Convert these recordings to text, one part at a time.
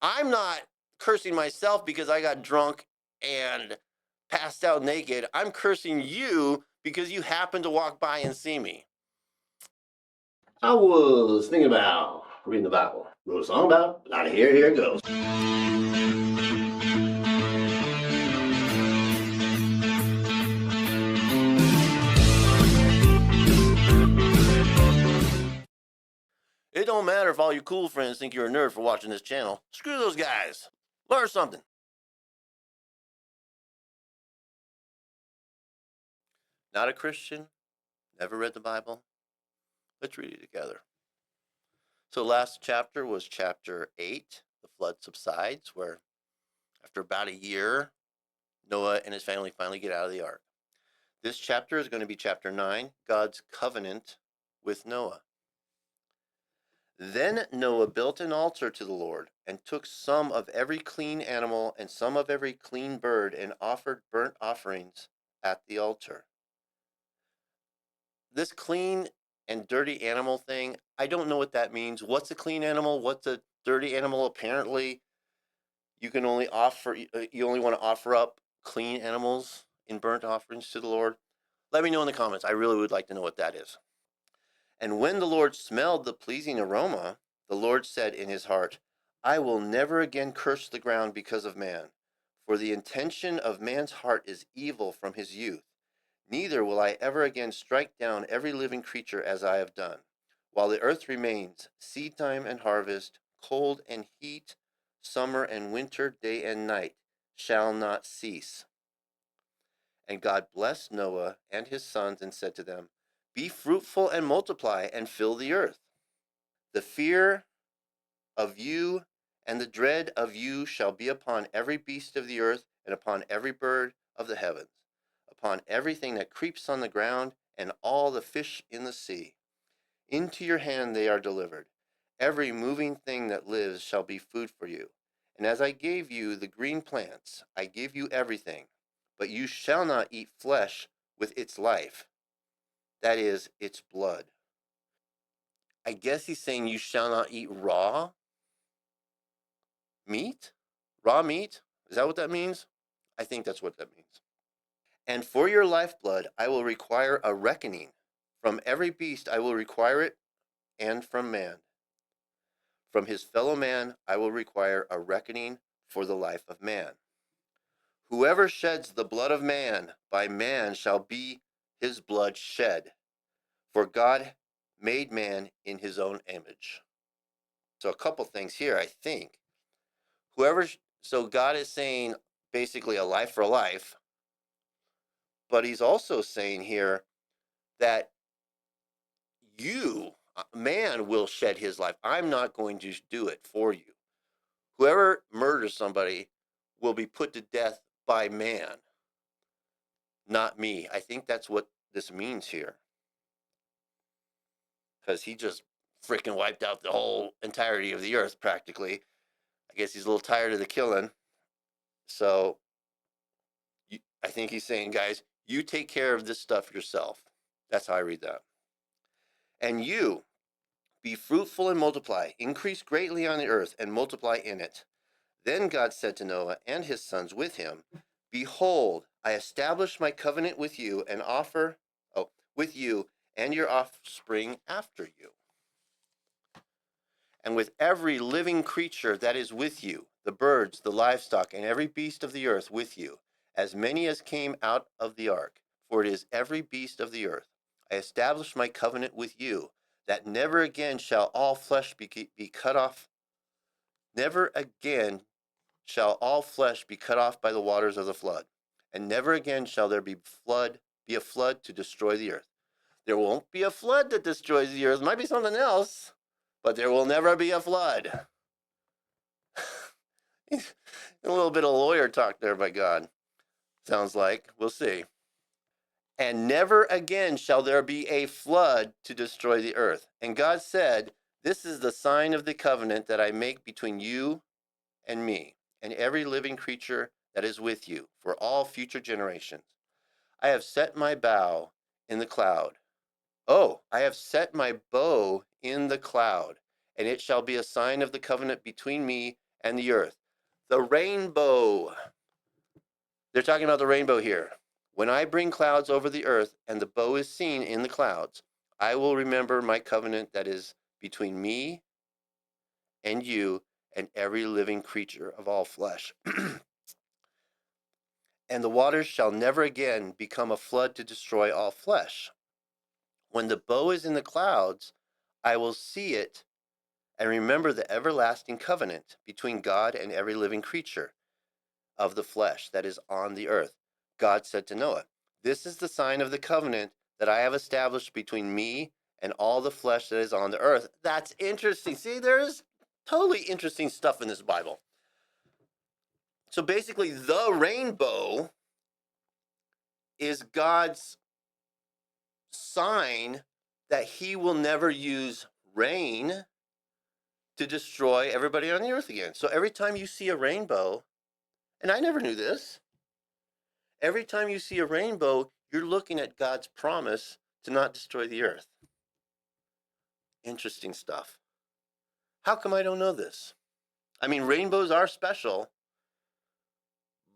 I'm not cursing myself because I got drunk and passed out naked. I'm cursing you because you happened to walk by and see me. I was thinking about reading the Bible. Wrote a song about it. Out of here, here it goes. It don't matter if all your cool friends think you're a nerd for watching this channel. Screw those guys. Learn something. Not a Christian, never read the Bible. Let's read it together. So last chapter was chapter 8, the flood subsides, where after about a year, Noah and his family finally get out of the ark. This chapter is going to be chapter 9, God's covenant with Noah. Then Noah built an altar to the Lord and took some of every clean animal and some of every clean bird and offered burnt offerings at the altar. This clean and dirty animal thing, I don't know what that means. What's a clean animal? What's a dirty animal? Apparently, you only want to offer up clean animals in burnt offerings to the Lord. Let me know in the comments. I really would like to know what that is. And when the Lord smelled the pleasing aroma, the Lord said in his heart, I will never again curse the ground because of man, for the intention of man's heart is evil from his youth. Neither will I ever again strike down every living creature as I have done. While the earth remains, seedtime and harvest, cold and heat, summer and winter, day and night, shall not cease. And God blessed Noah and his sons and said to them, Be fruitful and multiply and fill the earth. The fear of you and the dread of you shall be upon every beast of the earth and upon every bird of the heavens, upon everything that creeps on the ground and all the fish in the sea. Into your hand they are delivered. Every moving thing that lives shall be food for you. And as I gave you the green plants, I give you everything. But you shall not eat flesh with its life, that is, its blood. I guess he's saying you shall not eat raw meat? Raw meat? Is that what that means? I think that's what that means. And for your lifeblood I will require a reckoning. From every beast I will require it, and from man. From his fellow man I will require a reckoning for the life of man. Whoever sheds the blood of man, by man shall be his blood shed. For God made man in his own image. So a couple things here, I think. So God is saying basically a life for life, but he's also saying here that man will shed his life. I'm not going to do it for you. Whoever murders somebody will be put to death by man, not me. I think that's what this means here. Because he just freaking wiped out the whole entirety of the earth practically. I guess he's a little tired of the killing. So I think he's saying, guys, you take care of this stuff yourself. That's how I read that. And you, be fruitful and multiply, increase greatly on the earth and multiply in it. Then God said to Noah and his sons with him, Behold, I establish my covenant with you and with you and your offspring after you, and with every living creature that is with you, the birds, the livestock, and every beast of the earth with you, as many as came out of the ark, for it is every beast of the earth. I establish my covenant with you, that never again shall all flesh be cut off. Never again shall all flesh be cut off by the waters of the flood, and never again shall there be a flood to destroy the earth. There won't be a flood that destroys the earth. Might be something else, but there will never be a flood. A little bit of lawyer talk there by God. Sounds like. We'll see. And never again shall there be a flood to destroy the earth. And God said, This is the sign of the covenant that I make between you and me, and every living creature that is with you, for all future generations. I have set my bow in the cloud. Oh, I have set my bow in the cloud, and it shall be a sign of the covenant between me and the earth. The rainbow. They're talking about the rainbow here. When I bring clouds over the earth and the bow is seen in the clouds, I will remember my covenant that is between me and you and every living creature of all flesh. And the waters shall never again become a flood to destroy all flesh. When the bow is in the clouds, I will see it and remember the everlasting covenant between God and every living creature of the flesh that is on the earth. God said to Noah, this is the sign of the covenant that I have established between me and all the flesh that is on the earth. That's interesting. See, there's totally interesting stuff in this Bible. So basically, the rainbow is God's sign that he will never use rain to destroy everybody on the earth again. So every time you see a rainbow, and I never knew this, every time you see a rainbow, you're looking at God's promise to not destroy the earth. Interesting stuff. How come I don't know this? I mean, rainbows are special,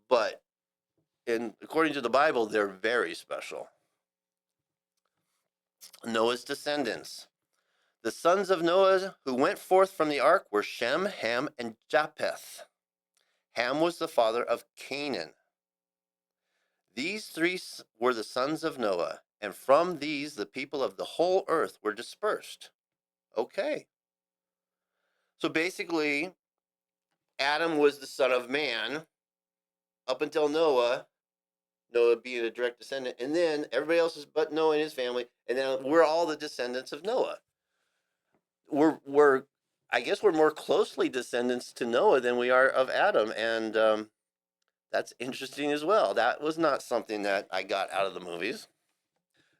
but according to the Bible, they're very special. Noah's descendants. The sons of Noah who went forth from the ark were Shem, Ham, and Japheth. Ham was the father of Canaan. These three were the sons of Noah, and from these the people of the whole earth were dispersed. Okay. So basically, Adam was the son of man up until Noah, Noah being a direct descendant, and then everybody else is but Noah and his family, and then we're all the descendants of Noah. We're I guess we're more closely descendants to Noah than we are of Adam, and that's interesting as well. That was not something that I got out of the movies.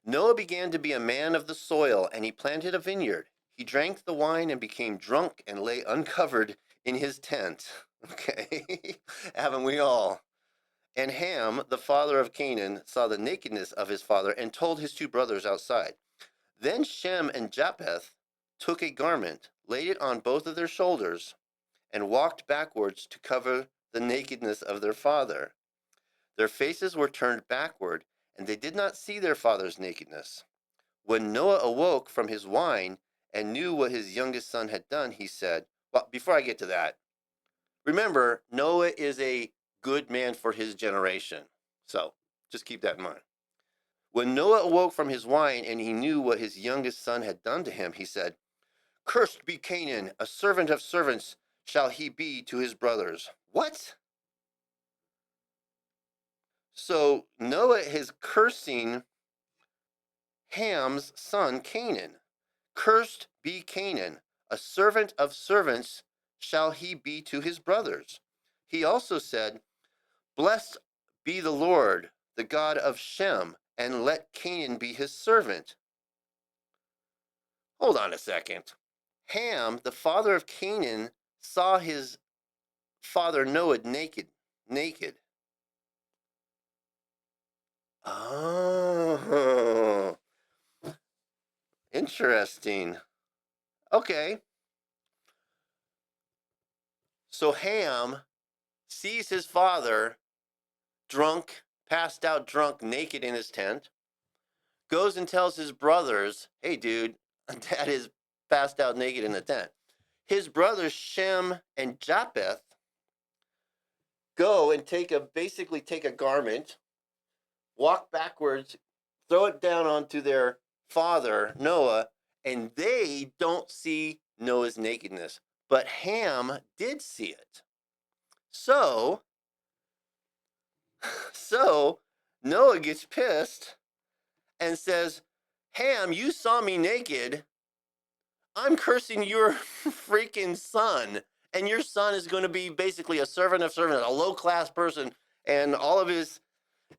Noah began to be a man of the soil, and he planted a vineyard. He drank the wine and became drunk and lay uncovered in his tent. Okay, haven't we all? And Ham, the father of Canaan, saw the nakedness of his father and told his two brothers outside. Then Shem and Japheth took a garment, laid it on both of their shoulders, and walked backwards to cover the nakedness of their father. Their faces were turned backward, and they did not see their father's nakedness. When Noah awoke from his wine and knew what his youngest son had done, he said, well, before I get to that, remember, Noah is a good man for his generation. So just keep that in mind. When Noah awoke from his wine and he knew what his youngest son had done to him, he said, cursed be Canaan, a servant of servants shall he be to his brothers. What? So Noah is cursing Ham's son Canaan. Cursed be Canaan, a servant of servants shall he be to his brothers. He also said, blessed be the Lord, the God of Shem, and let Canaan be his servant. Hold on a second. Ham, the father of Canaan, saw his father Noah naked. Naked. Oh, interesting. Okay. So Ham sees his father drunk, passed out drunk, naked in his tent, goes and tells his brothers, hey, dude, dad is passed out naked in the tent. His brothers, Shem and Japheth, go and basically take a garment, walk backwards, throw it down onto their father, Noah, and they don't see Noah's nakedness. But Ham did see it. So So Noah gets pissed and says, Ham, you saw me naked. I'm cursing your freaking son. And your son is going to be basically a servant of servants, a low class person, and all of his,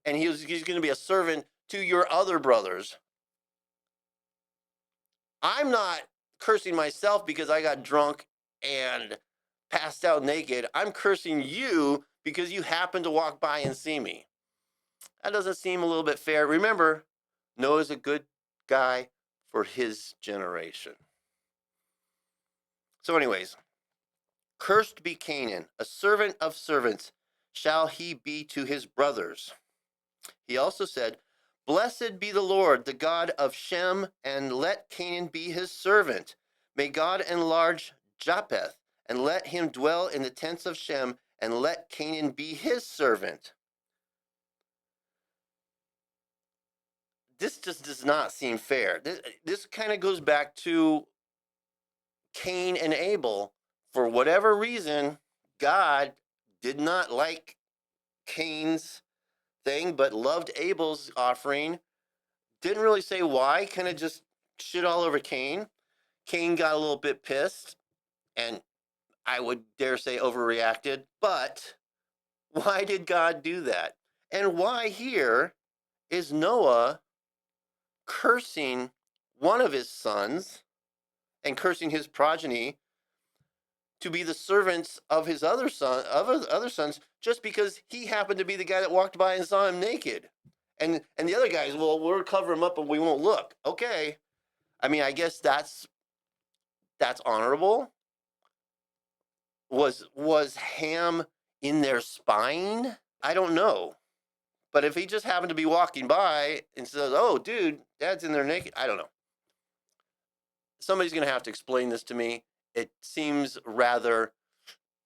and he's going to be a servant to your other brothers. I'm not cursing myself because I got drunk and passed out naked. I'm cursing you because you happened to walk by and see me. That doesn't seem a little bit fair. Remember, Noah's a good guy for his generation. So, anyways, Cursed be Canaan, a servant of servants shall he be to his brothers. He also said, Blessed be the Lord, the God of Shem, and let Canaan be his servant. May God enlarge Japheth, and let him dwell in the tents of Shem, and let Canaan be his servant. This just does not seem fair. This kind of goes back to Cain and Abel. For whatever reason, God did not like Cain's thing, but loved Abel's offering. Didn't really say why, kind of just shit all over Cain. Cain got a little bit pissed, and I would dare say overreacted. But why did God do that? And why here is Noah cursing one of his sons and cursing his progeny to be the servants of his other sons, just because he happened to be the guy that walked by and saw him naked, and the other guys, well, we'll cover him up and we won't look. Okay, I mean, I guess that's honorable. Was Ham in there spying? I don't know, but if he just happened to be walking by and says, "Oh, dude, Dad's in there naked," I don't know. Somebody's gonna have to explain this to me. It seems rather,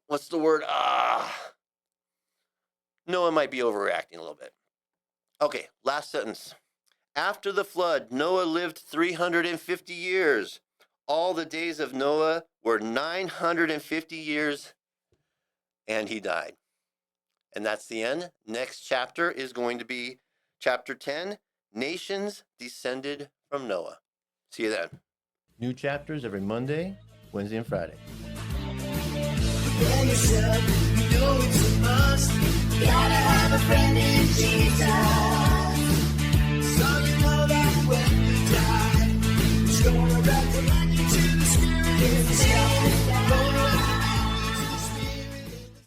what's the word? Noah might be overreacting a little bit. Okay, last sentence. After the flood, Noah lived 350 years. All the days of Noah were 950 years, and he died. And that's the end. Next chapter is going to be chapter 10, Nations Descended from Noah. See you then. New chapters every Monday, Wednesday, and Friday. You know it's a must. Gotta have a friend in Jesus.